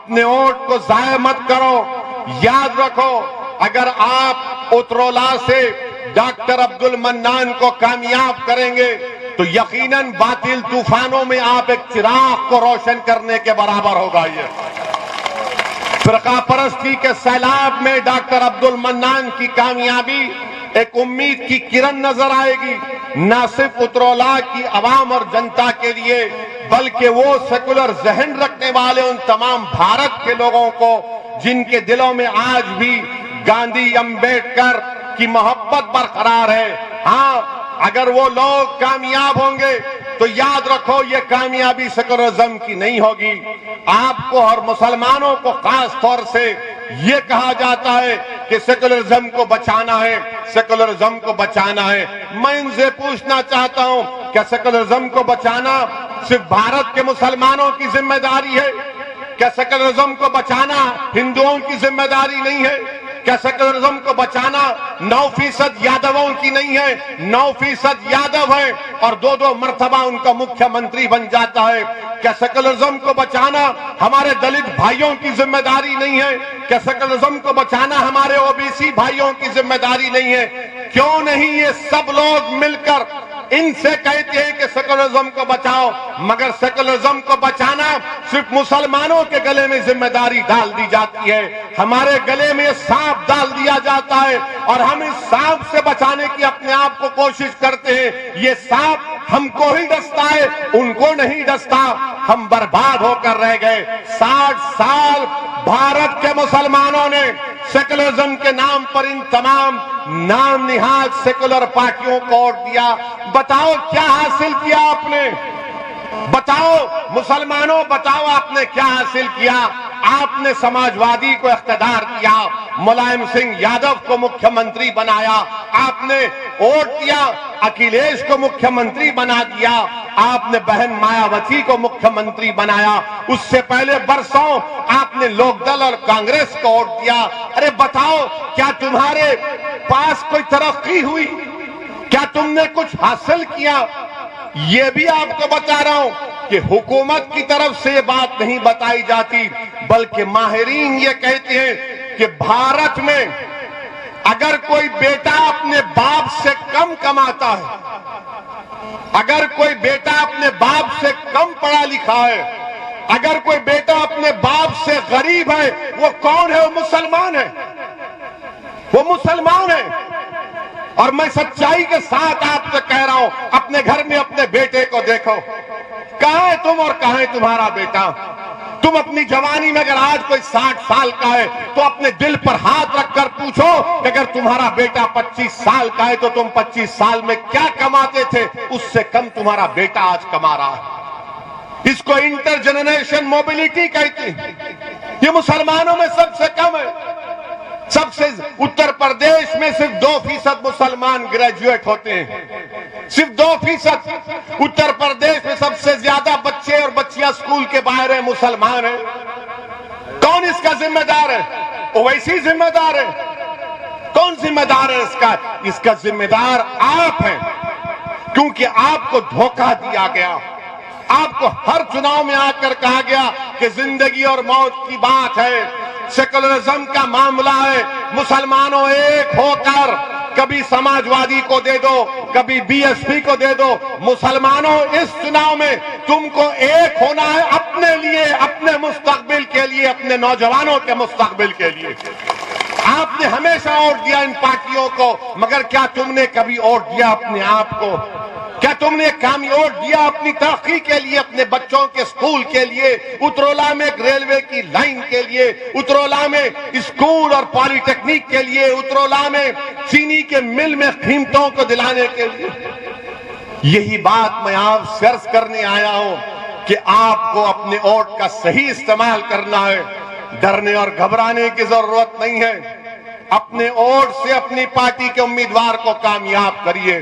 اپنے ووٹ کو ضائع مت کرو. یاد رکھو اگر آپ اترولا سے ڈاکٹر عبد المنان کو کامیاب کریں گے تو یقیناً باطل طوفانوں میں آپ ایک چراغ کو روشن کرنے کے برابر ہوگا. یہ فرقہ پرستی کے سیلاب میں ڈاکٹر عبد المنان کی کامیابی ایک امید کی کرن نظر آئے گی، نہ صرف اترولا کی عوام اور جنتا کے لیے بلکہ وہ سیکولر ذہن رکھنے والے ان تمام بھارت کے لوگوں کو جن کے دلوں میں آج بھی گاندھی امبیڈکر کی محبت برقرار ہے. ہاں اگر وہ لوگ کامیاب ہوں گے تو یاد رکھو یہ کامیابی سیکولرزم کی نہیں ہوگی. آپ کو اور مسلمانوں کو خاص طور سے یہ کہا جاتا ہے کہ سیکولرزم کو بچانا ہے، سیکولرزم کو بچانا ہے. میں ان سے پوچھنا چاہتا ہوں کیا سیکولرزم کو بچانا صرف بھارت کے مسلمانوں کی ذمہ داری ہے؟ کیا سیکولرزم کو بچانا ہندوؤں کی ذمہ داری نہیں ہے؟ کیا سیکولرزم کو بچانا 9% یادووں کی نہیں ہے؟ 9% یادو ہیں اور 2 مرتبہ ان کا مکھیہ منتری بن جاتا ہے. کیا سیکولرزم کو بچانا ہمارے دلت بھائیوں کی ذمہ داری نہیں ہے؟ کیا سیکولرزم کو بچانا ہمارے OBC بھائیوں کی ذمہ داری نہیں ہے؟ کیوں نہیں یہ سب لوگ مل کر ان سے کہتے ہیں کہ سیکولرزم کو بچاؤ، مگر سیکولرزم کو بچانا صرف مسلمانوں کے گلے میں ذمہ داری ڈال دی جاتی ہے. ہمارے گلے میں سانپ ڈال دیا جاتا ہے اور ہم اس سانپ سے بچانے کی اپنے آپ کو کوشش کرتے ہیں. یہ سانپ ہم کو ہی ڈستا ہے، ان کو نہیں ڈستا. ہم برباد ہو کر رہ گئے. 60 سال بھارت کے مسلمانوں نے سیکولرزم کے نام پر ان تمام نام نہاد سیکولر پارٹیوں کو ووٹ دیا. بتاؤ کیا حاصل کیا آپ نے؟ بتاؤ مسلمانوں، بتاؤ آپ نے کیا حاصل کیا؟ آپ نے سماجوادی کو اقتدار دیا، ملائم سنگھ یادو کو مکھیہ منتری بنایا، آپ نے ووٹ دیا اکھلیش کو مکھیہ منتری بنا دیا، آپ نے بہن مایاوتی کو مکھیہ منتری بنایا. اس سے پہلے برسوں آپ نے لوک دل اور کانگریس کو ووٹ دیا. ارے بتاؤ کیا تمہارے پاس کوئی ترقی ہوئی؟ کیا تم نے کچھ حاصل کیا؟ یہ بھی آپ کو بتا رہا ہوں کہ حکومت کی طرف سے یہ بات نہیں بتائی جاتی بلکہ ماہرین یہ کہتے ہیں کہ بھارت میں اگر کوئی بیٹا اپنے باپ سے کم کماتا ہے، اگر کوئی بیٹا اپنے باپ سے کم پڑھا لکھا ہے، اگر کوئی بیٹا اپنے باپ سے غریب ہے، وہ کون ہے؟ وہ مسلمان ہے. وہ مسلمان ہے. اور میں سچائی کے ساتھ آپ سے کہہ رہا ہوں اپنے گھر میں اپنے بیٹے کو دیکھو، کہاں ہے تم اور کہاں ہے تمہارا بیٹا؟ تم اپنی جوانی میں اگر آج کوئی 60 سال کا ہے تو اپنے دل پر ہاتھ رکھ کر پوچھو کہ اگر تمہارا بیٹا 25 سال کا ہے تو تم 25 سال میں کیا کماتے تھے؟ اس سے کم تمہارا بیٹا آج کما رہا ہے. اس کو انٹر جنریشن موبلٹی کہتے ہیں. یہ مسلمانوں میں سب سے کم ہے. سب سے اتر پردیش میں صرف 2% مسلمان گریجویٹ ہوتے ہیں، صرف 2%. اتر پردیش میں سب سے زیادہ بچے اور بچیاں اسکول کے باہر ہیں، مسلمان ہیں. کون اس کا ذمہ دار ہے؟ اویسی ذمہ دار ہے. کون ذمہ دار ہے اس کا؟ اس کا ذمہ دار آپ ہیں، کیونکہ آپ کو دھوکہ دیا گیا. آپ کو ہر چناؤ میں آ کر کہا گیا کہ زندگی اور موت کی بات ہے، سیکولرزم کا معاملہ ہے، مسلمانوں ایک ہو کر کبھی سماجوادی کو دے دو، کبھی BSP کو دے دو. مسلمانوں اس چناؤ میں تم کو ایک ہونا ہے اپنے لیے، اپنے مستقبل کے لیے، اپنے نوجوانوں کے مستقبل کے لیے. آپ نے ہمیشہ ووٹ دیا ان پارٹیوں کو، مگر کیا تم نے کبھی ووٹ دیا اپنے آپ کو؟ کیا تم نے ووٹ دیا اپنی ترقی کے لیے، اپنے بچوں کے اسکول کے لیے، اترولا میں ایک ریلوے کی لائن کے لیے، اترولا میں اسکول اور پالی ٹیکنک کے لیے، اترولا میں چینی کے مل میں قیمتوں کو دلانے کے لیے؟ یہی بات میں آپ سے عرض کرنے آیا ہوں کہ آپ کو اپنے ووٹ کا صحیح استعمال کرنا ہے. ڈرنے اور گھبرانے کی ضرورت نہیں ہے. اپنے ووٹ سے اپنی پارٹی کے امیدوار کو کامیاب کریے.